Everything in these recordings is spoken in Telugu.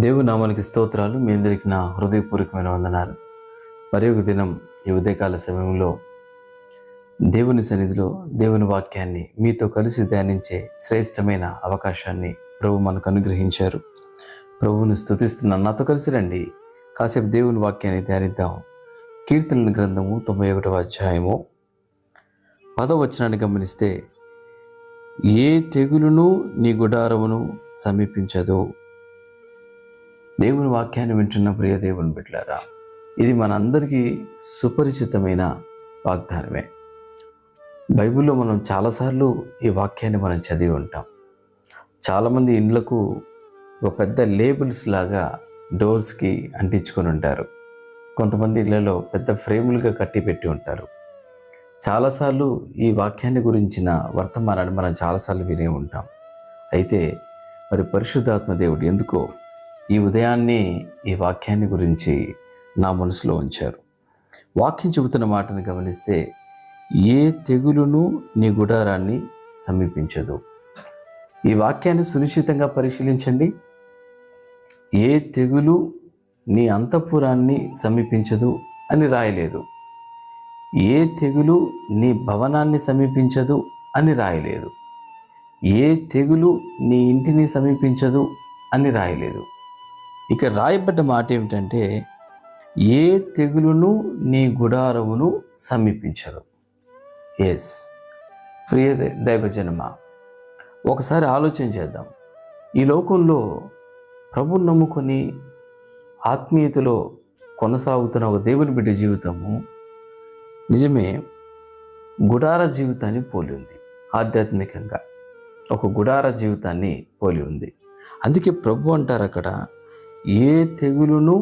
దేవుని నామానికి స్తోత్రాలు. మీ అందరికి నా హృదయపూర్వకమైన వందనాలు. మరి ఒక దినం ఈ ఉదయకాల సమయంలో దేవుని సన్నిధిలో దేవుని వాక్యాన్ని మీతో కలిసి ధ్యానించే శ్రేష్టమైన అవకాశాన్ని ప్రభు మనకు అనుగ్రహించారు. ప్రభువుని స్తుతిస్తున్నాను. నాతో కలిసి రండి, కాసేపు దేవుని వాక్యాన్ని ధ్యానిద్దాం. కీర్తనల గ్రంథము 91వ అధ్యాయము 10వ వచనాన్ని గమనిస్తే, ఏ తెగులును నీ గుడారమును సమీపించదు. దేవుని వాక్యాన్ని వింటున్న ప్రియ దేవుని బిడ్డలారా, ఇది మనందరికీ సుపరిచితమైన వాగ్దానమే. బైబిల్లో మనం చాలాసార్లు ఈ వాక్యాన్ని మనం చదివి ఉంటాం. చాలామంది ఇండ్లకు ఒక పెద్ద లేబుల్స్ లాగా డోర్స్కి అంటించుకొని ఉంటారు. కొంతమంది ఇళ్లలో పెద్ద ఫ్రేములుగా కట్టి పెట్టి ఉంటారు. చాలాసార్లు ఈ వాక్యాన్ని గురించిన వర్తమానాన్ని మనం చాలాసార్లు వినే ఉంటాం. అయితే మరి పరిశుద్ధాత్మ దేవుడు ఎందుకో ఈ ఉదయాన్నే ఈ వాక్యాన్ని గురించి నా మనసులో ఉంచారు. వాక్యం చెబుతున్న మాటను గమనిస్తే, ఏ తెగులును నీ గుడారాన్ని సమీపించదు. ఈ వాక్యాన్ని సునిశ్చితంగా పరిశీలించండి. ఏ తెగులు నీ అంతఃపురాన్ని సమీపించదు అని రాయలేదు. ఏ తెగులు నీ భవనాన్ని సమీపించదు అని రాయలేదు. ఏ తెగులు నీ ఇంటిని సమీపించదు అని రాయలేదు. ఇక రాయబడ్డ మాట ఏమిటంటే, ఏ తెగులును నీ గుడారమును సమీపించదు. ఎస్, ప్రియ దైవజనమ, ఒకసారి ఆలోచన చేద్దాం. ఈ లోకంలో ప్రభువు నమ్ముకొని ఆత్మీయతలో కొనసాగుతున్న ఒక దేవుని బిడ్డ జీవితము నిజమే గుడార జీవితాన్ని పోలి ఉంది. ఆధ్యాత్మికంగా ఒక గుడార జీవితాన్ని పోలి ఉంది. అందుకే ప్రభు అంటారు అక్కడ, ఏ తెగులును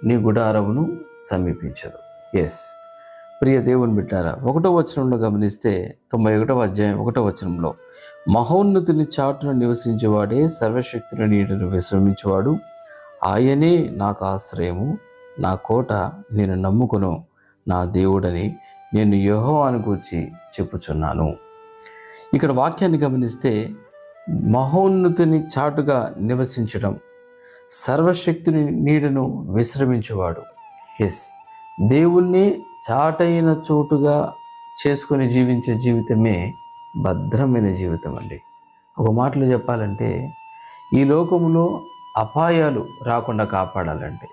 నీ గుడారమును సమీపించదు. ఎస్, ప్రియ దేవుని బిడ్డారా, 1వ వచనంలో గమనిస్తే 91వ అధ్యాయం 1వ వచనంలో, మహోన్నతుని చాటును నివసించేవాడే సర్వశక్తుని నీడను విశ్రమించేవాడు, ఆయనే నాకు ఆశ్రయము, నా కోట, నేను నమ్ముకును నా దేవుడని నేను యెహోవాను గూర్చి చెప్పుచున్నాను. ఇక్కడ వాక్యాన్ని గమనిస్తే, మహోన్నతుని చాటుగా నివసించడం, సర్వశక్తుని నీడను విశ్రమించేవాడు. ఎస్, దేవుణ్ణి చాటైన చోటుగా చేసుకొని జీవించే జీవితమే భద్రమైన జీవితం అండి. ఒక మాటలో చెప్పాలంటే, ఈ లోకంలో అపాయాలు రాకుండా కాపాడాలంటే,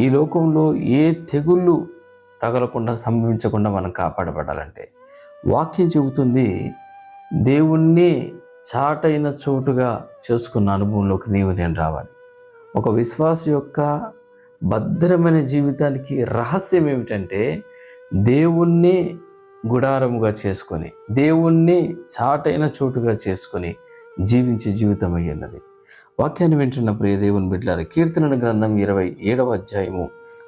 ఈ లోకంలో ఏ తెగుళ్ళు తగలకుండా సంభవించకుండా మనం కాపాడబడాలంటే, వాక్యం చెబుతుంది, దేవుణ్ణి చాటైన చోటుగా చేసుకున్న అనుభవంలోకి నేను రావాలి. ఒక విశ్వాస యొక్క భద్రమైన జీవితానికి రహస్యం ఏమిటంటే, దేవుణ్ణి గుడారముగా చేసుకొని, దేవుణ్ణి చాటైన చోటుగా చేసుకొని జీవించే జీవితం అయ్యున్నది. వాక్యాన్ని వింటున్న ప్రియ దేవుని బిడ్డలారా, కీర్తనల గ్రంథం 27వ అధ్యాయము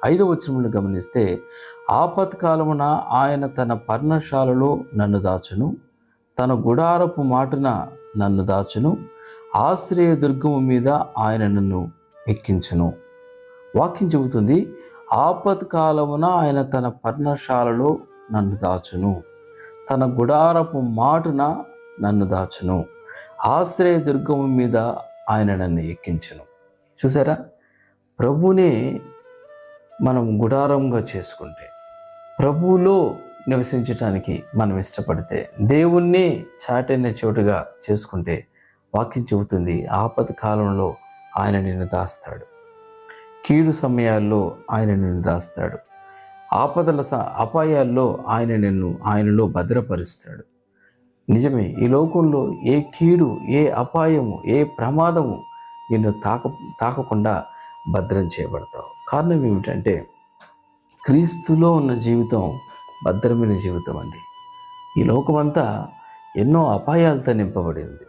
5వ వచనమును గమనిస్తే, ఆపత్కాలమున ఆయన తన పర్ణశాలలో నన్ను దాచును, తన గుడారపు మాటున నన్ను దాచును, ఆశ్రయ దుర్గము మీద ఆయన నన్ను ఎక్కించును. వాక్యం చెబుతుంది, ఆపత్కాలమున ఆయన తన పర్ణశాలలో నన్ను దాచును, తన గుడారపు మాటున నన్ను దాచును, ఆశ్రయ దుర్గము మీద ఆయన నన్ను ఎక్కించును. చూసారా, ప్రభువునే మనం గుడారంగా చేసుకుంటే, ప్రభువులో నివసించటానికి మనం ఇష్టపడితే, దేవుణ్ణి చాటైన చోటుగా చేసుకుంటే, వాక్యం చెబుతుంది, ఆపద కాలంలో ఆయన నిన్ను దాస్తాడు, కీడు సమయాల్లో ఆయన నిన్ను దాస్తాడు, ఆపదల అపాయాల్లో ఆయనలో భద్రపరుస్తాడు. నిజమే, ఈ లోకంలో ఏ కీడు, ఏ అపాయము, ఏ ప్రమాదము నిన్ను తాకకుండా భద్రం చేయబడతావు. కారణం ఏమిటంటే, క్రీస్తులో ఉన్న జీవితం భద్రమైన జీవితం అండి. ఈ లోకమంతా ఎన్నో అపాయాలతో నింపబడింది,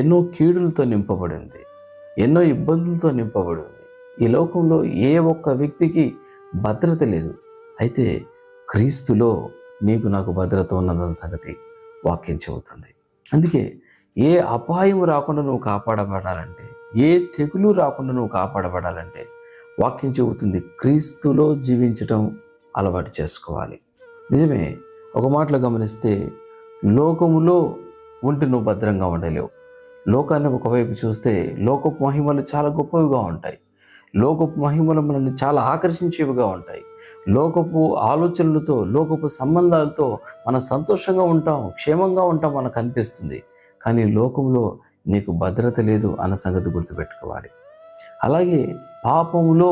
ఎన్నో కీడులతో నింపబడింది, ఎన్నో ఇబ్బందులతో నింపబడింది. ఈ లోకంలో ఏ ఒక్క వ్యక్తికి భద్రత లేదు. అయితే క్రీస్తులో నీకు నాకు భద్రత ఉన్నదన్న సంగతి వాక్యం చెబుతుంది. అందుకే ఏ అపాయం రాకుండా నువ్వు కాపాడబడాలంటే, ఏ తెగులు రాకుండా నువ్వు కాపాడబడాలంటే, వాక్యం చెబుతుంది, క్రీస్తులో జీవించటం అలవాటు చేసుకోవాలి. నిజమే, ఒక మాటలో గమనిస్తే, లోకములో ఉంటే నువ్వు భద్రంగా ఉండలేవు. లోకాన్ని ఒకవైపు చూస్తే లోకపు మహిమలు చాలా గొప్పవిగా ఉంటాయి. లోకపు మహిమలు మనల్ని చాలా ఆకర్షించేవిగా ఉంటాయి. లోకపు ఆలోచనలతో, లోకపు సంబంధాలతో మనం సంతోషంగా ఉంటాం, క్షేమంగా ఉంటాం మనకు అనిపిస్తుంది. కానీ లోకంలో నీకు భద్రత లేదు అన్న సంగతి గుర్తుపెట్టుకోవాలి. అలాగే పాపంలో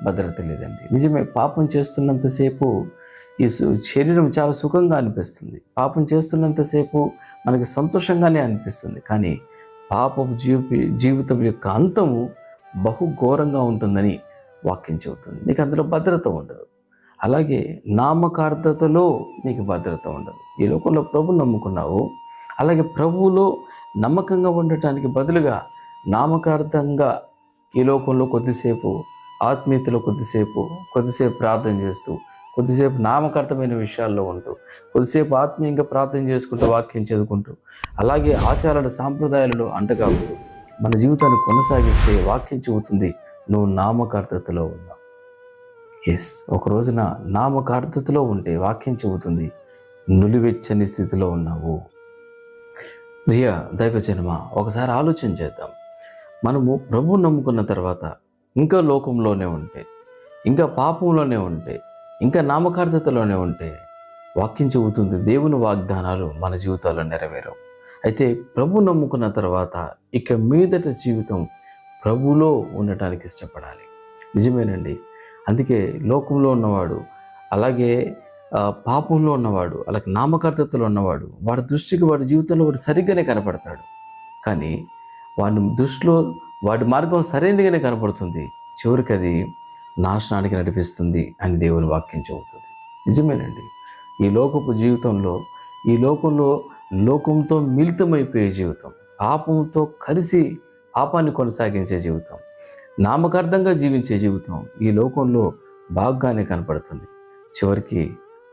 భద్రత లేదండి. నిజమే, పాపం చేస్తున్నంతసేపు ఈ శరీరం చాలా సుఖంగా అనిపిస్తుంది. పాపం చేస్తున్నంతసేపు మనకి సంతోషంగానే అనిపిస్తుంది. కానీ పాపపు జీవితం యొక్క అంతము బహు ఘోరంగా ఉంటుందని వాక్యం చెబుతుంది. నీకు అందులో భద్రత ఉండదు. అలాగే నామకార్థతలో నీకు భద్రత ఉండదు. ఈ లోకంలో ప్రభువు నమ్ముకున్నావు, అలాగే ప్రభువులో నమ్మకంగా ఉండటానికి బదులుగా నామకార్థంగా ఈ లోకంలో కొద్దిసేపు ఆత్మీయతలో కొద్దిసేపు ప్రార్థన చేస్తూ, కొద్దిసేపు నామకార్థమైన విషయాల్లో ఉంటూ, కొద్దిసేపు ఆత్మీయంగా ప్రార్థన చేసుకుంటూ, వాక్యం చదువుకుంటూ, అలాగే ఆచారాల సాంప్రదాయాలలో అంటగాకుంటూ మన జీవితాన్ని కొనసాగిస్తే వాక్యం చెబుతుంది నువ్వు నామకార్థతలో ఉన్నావు. ఎస్, ఒక రోజున నామకార్థతలో ఉంటే వాక్యం చెబుతుంది నులివెచ్చని స్థితిలో ఉన్నావు. ప్రియ దైవజనమా, ఒకసారి ఆలోచన చేద్దాం. మనము ప్రభువు నమ్ముకున్న తర్వాత ఇంకా లోకంలోనే ఉంటే, ఇంకా పాపంలోనే ఉంటే, ఇంకా నామకార్థతలోనే ఉంటే వాక్యం చెబుతుంది దేవుని వాగ్దానాలు మన జీవితాల్లో నెరవేరవు. అయితే ప్రభు నమ్ముకున్న తర్వాత ఇక మీదట జీవితం ప్రభులో ఉండటానికి ఇష్టపడాలి. నిజమేనండి. అందుకే లోకంలో ఉన్నవాడు, అలాగే పాపంలో ఉన్నవాడు, అలాగే నామకార్థతలో ఉన్నవాడు, వాడి దృష్టికి వాడి జీవితంలో వాడు సరిగ్గానే కనపడతాడు. కానీ వాడి దృష్టిలో వాడి మార్గం సరైనదిగానే కనపడుతుంది, చివరికి అది నాశనానికి నడిపిస్తుంది అని దేవుని వాక్యం చెబుతుంది. నిజమేనండి. ఈ లోకపు జీవితంలో, ఈ లోకంతో మిళితమైపోయే జీవితం, పాపంతో కలిసి పాపాన్ని కొనసాగించే జీవితం, నామకార్థంగా జీవించే జీవితం ఈ లోకంలో బాగానే కనపడుతుంది, చివరికి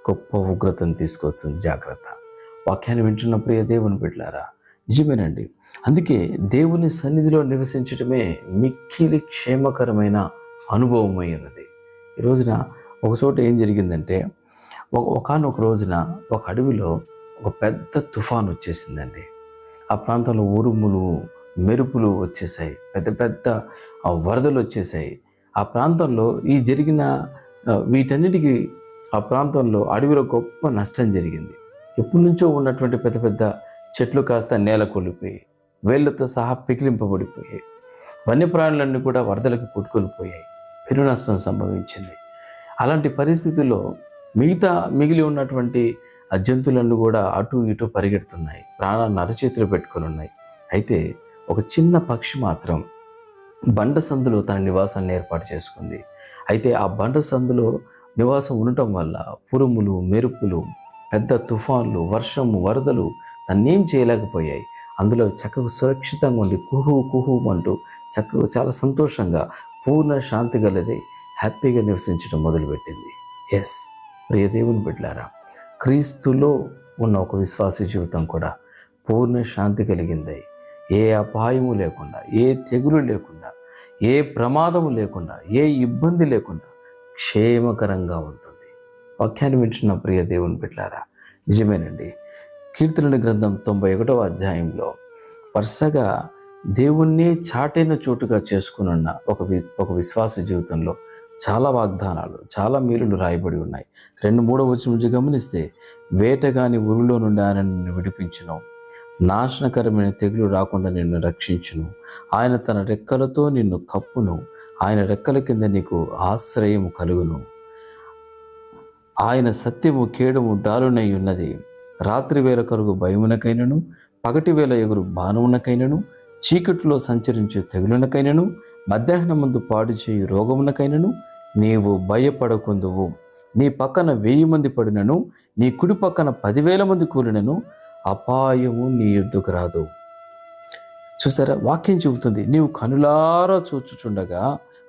గొప్ప ఉగ్రతను తీసుకొస్తుంది. జాగ్రత్త. వాక్యాన్ని వింటున్న ప్రియ దేవుని బిడ్డలారా, నిజమేనండి. అందుకే దేవుని సన్నిధిలో నివసించడమే మిక్కిలి క్షేమకరమైన అనుభవమై ఉన్నది. ఈ రోజున ఒక చోట ఏం జరిగిందంటే, ఒకానొక రోజున ఒక అడవిలో ఒక పెద్ద తుఫాను వచ్చేసిందండి. ఆ ప్రాంతంలో ఉరుములు, మెరుపులు వచ్చేసాయి, పెద్ద పెద్ద వరదలు వచ్చేసాయి. ఆ ప్రాంతంలో ఈ జరిగిన వీటన్నిటికీ ఆ ప్రాంతంలో అడవిలో గొప్ప నష్టం జరిగింది. ఎప్పటి నుంచో ఉన్నటువంటి పెద్ద పెద్ద చెట్లు కాస్త నేల కూలిపోయి, వేళ్లతో సహా పికిలింపబడిపోయాయి. వన్యప్రాణులన్నీ కూడా వరదలకు కొట్టుకొని పోయాయి. పెను నష్టం సంభవించింది. అలాంటి పరిస్థితుల్లో మిగిలి ఉన్నటువంటి ఆ జంతువులన్నీ కూడా అటు ఇటు పరిగెడుతున్నాయి, ప్రాణాన్ని అరచేతులు పెట్టుకొని ఉన్నాయి. అయితే ఒక చిన్న పక్షి మాత్రం బండ సందులో తన నివాసాన్ని ఏర్పాటు చేసుకుంది. అయితే ఆ బండ సందులో నివాసం ఉండటం వల్ల ఉరుములు, మెరుపులు, పెద్ద తుఫాన్లు, వర్షము, వరదలు తన్నేం చేయలేకపోయాయి. అందులో చక్కగా సురక్షితంగా ఉండి కుహు అంటూ చక్కగా చాలా సంతోషంగా పూర్ణ శాంతి గలది హ్యాపీగా నివసించడం మొదలుపెట్టింది. ఎస్, ప్రియ దేవుని బిడ్డలారా, క్రీస్తులో ఉన్న ఒక విశ్వాస జీవితం కూడా పూర్ణ శాంతి కలిగింది. ఏ అపాయము లేకుండా, ఏ తెగులు లేకుండా, ఏ ప్రమాదము లేకుండా, ఏ ఇబ్బంది లేకుండా క్షేమకరంగా ఉంటుంది. వాక్యాన్ని వింటున్న ప్రియ దేవుని బిడ్డలారా, నిజమేనండి. కీర్తనల గ్రంథం 91వ అధ్యాయంలో వరుసగా దేవుణ్ణి చాటైన చోటుగా చేసుకున్న ఒక విశ్వాస జీవితంలో చాలా వాగ్దానాలు, చాలా మేలులు రాయబడి ఉన్నాయి. 2-3 వచనం నుంచి గమనిస్తే, వేటగాని ఊరిలో నుండి ఆయన నిన్ను విడిపించును, నాశనకరమైన తెగులు రాకుండా నిన్ను రక్షించును, ఆయన తన రెక్కలతో నిన్ను కప్పును, ఆయన రెక్కల కింద నీకు ఆశ్రయము కలుగును, ఆయన సత్యము కేడము డాలునై ఉన్నది, రాత్రి వేళ కలుగు భయమునకైనను, పగటి వేళ ఎగురు బాణమునకైనను, చీకటిలో సంచరించే తెగులునకైనను, మధ్యాహ్నం ముందు పాడు చేయు రోగమునకైనను నీవు భయపడకుందువు. నీ పక్కన 1000 మంది పడినను, నీ కుడి పక్కన 10,000 మంది కూలినను అపాయము నీ యుద్ధకు రాదు. చూసారా, వాక్యం చెబుతుంది, నీవు కనులారా చూచుచుండగా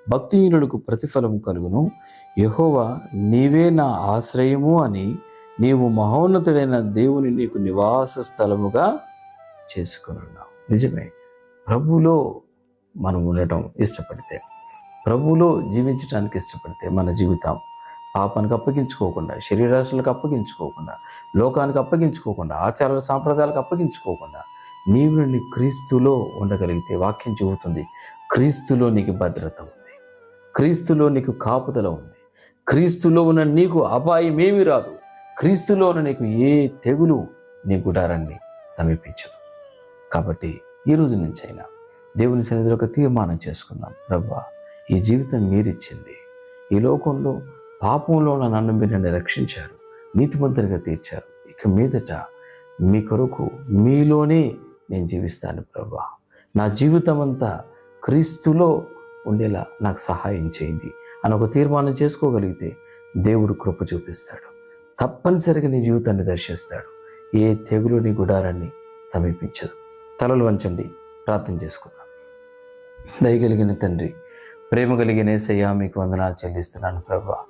భక్తిహీనులకు ప్రతిఫలం కలుగును, యెహోవా నీవే నా ఆశ్రయము అని నీవు మహోన్నతుడైన దేవుని నీకు నివాస స్థలముగా చేసుకున్నావు. నిజమే, ప్రభువులో మనం ఉండటం ఇష్టపడితే, ప్రభువులో జీవించడానికి ఇష్టపడితే మన జీవితం పాపానికి అప్పగించుకోకుండా, శరీరాశలకు అప్పగించుకోకుండా, లోకానికి అప్పగించుకోకుండా, ఆచారాల సాంప్రదాయాలకు అప్పగించుకోకుండా నీవు క్రీస్తులో ఉండగలిగితే వాక్యం చెబుతుంది, క్రీస్తులో నీకు భద్రత ఉంది, క్రీస్తులో నీకు కాపుదల ఉంది, క్రీస్తులో ఉన్న నీకు అపాయం ఏమీ రాదు, క్రీస్తులో ఉన్న నీకు ఏ తెగులు నీ గుడారాన్ని సమీపించదు. కాబట్టి ఈ రోజు నుంచైనా దేవుని సన్నిధిలో ఒక తీర్మానం చేసుకుందాం. ప్రభువా, ఈ జీవితం మీరిచ్చింది, ఈ లోకంలో పాపంలో ఉన్న నన్ను మీరు నన్ను రక్షించారు, నీతిమంతునిగా తీర్చారు. ఇక మీదట మీ కొరకు మీలోనే నేను జీవిస్తాను ప్రభువా. నా జీవితం అంతా క్రీస్తులో ఉండేలా నాకు సహాయం చేయండి అని ఒక తీర్మానం చేసుకోగలిగితే దేవుడు కృప చూపిస్తాడు. తప్పనిసరిగా నీ జీవితాన్ని దర్శిస్తాడు. ఏ తెగులు నీ గుడారాన్ని సమీపించదు. తలలు వంచండి, ప్రార్థన చేసుకుందాం. దయగలిగిన తండ్రి, ప్రేమ కలిగిన యేసయ్యా, మీకు వందనాలు చెల్లిస్తున్నాను ప్రభువా.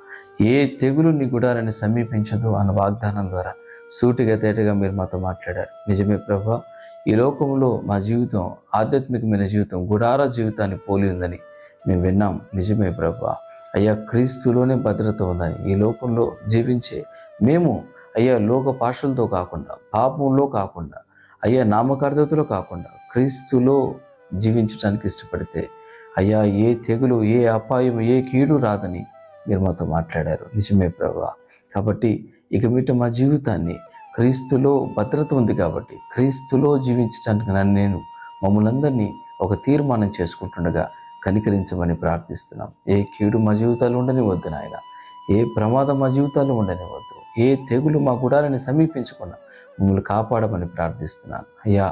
ఏ తెగులు నీ గుడారాన్ని సమీపించదు అన్న వాగ్దానం ద్వారా సూటిగా తేటగా మీరు మాతో మాట్లాడారు. నిజమే ప్రభువా, ఈ లోకంలో మా జీవితం ఆధ్యాత్మికమైన జీవితం గుడార జీవితాన్ని పోలి ఉందని మేము విన్నాం. నిజమే ప్రభువా, అయ్యా క్రీస్తులోనే భద్రత ఉందని ఈ లోకంలో జీవించే మేము అయ్యా లోక పాషలతో కాకుండా, పాపంలో కాకుండా, అయ్యా నామకార్థతలో కాకుండా క్రీస్తులో జీవించడానికి ఇష్టపడితే అయ్యా ఏ తెగులు, ఏ అపాయం, ఏ కీడు రాదని మీరు మాతో మాట్లాడారు. నిజమే ప్రభువా. కాబట్టి ఇక మీట మా జీవితాన్ని క్రీస్తులో భద్రత ఉంది కాబట్టి క్రీస్తులో జీవించడానికి నేను మమ్మల్ని అందరినీ ఒక తీర్మానం చేసుకుంటుండగా కనికరించమని ప్రార్థిస్తున్నాం. ఏ కీడు మా జీవితాలు ఉండనివద్దు నాయన, ఏ ప్రమాదం మా జీవితాల్లో ఉండనివద్దు, ఏ తెగులు మా గుడారాన్ని సమీపించకుండా మమ్మల్ని కాపాడమని ప్రార్థిస్తున్నాను. అయ్యా,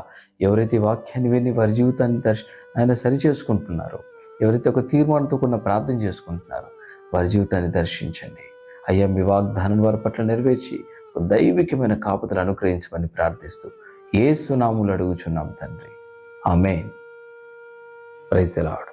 ఎవరైతే వాక్యాన్ని విని వారి జీవితాన్ని ఆయన సరి చేసుకుంటున్నారో, ఎవరైతే ఒక తీర్మానంతో కూడిన ప్రార్థన చేసుకుంటున్నారో వారి జీవితాన్ని దర్శించండి. అయ్యా, మీ వాగ్దానం వారి పట్ల నెరవేర్చి దైవికమైన కాపుదలు అనుగ్రహించమని ప్రార్థిస్తూ యేసు నామములో అడుగుచున్నాం తండ్రి. ఆమేన్. Praise the lord.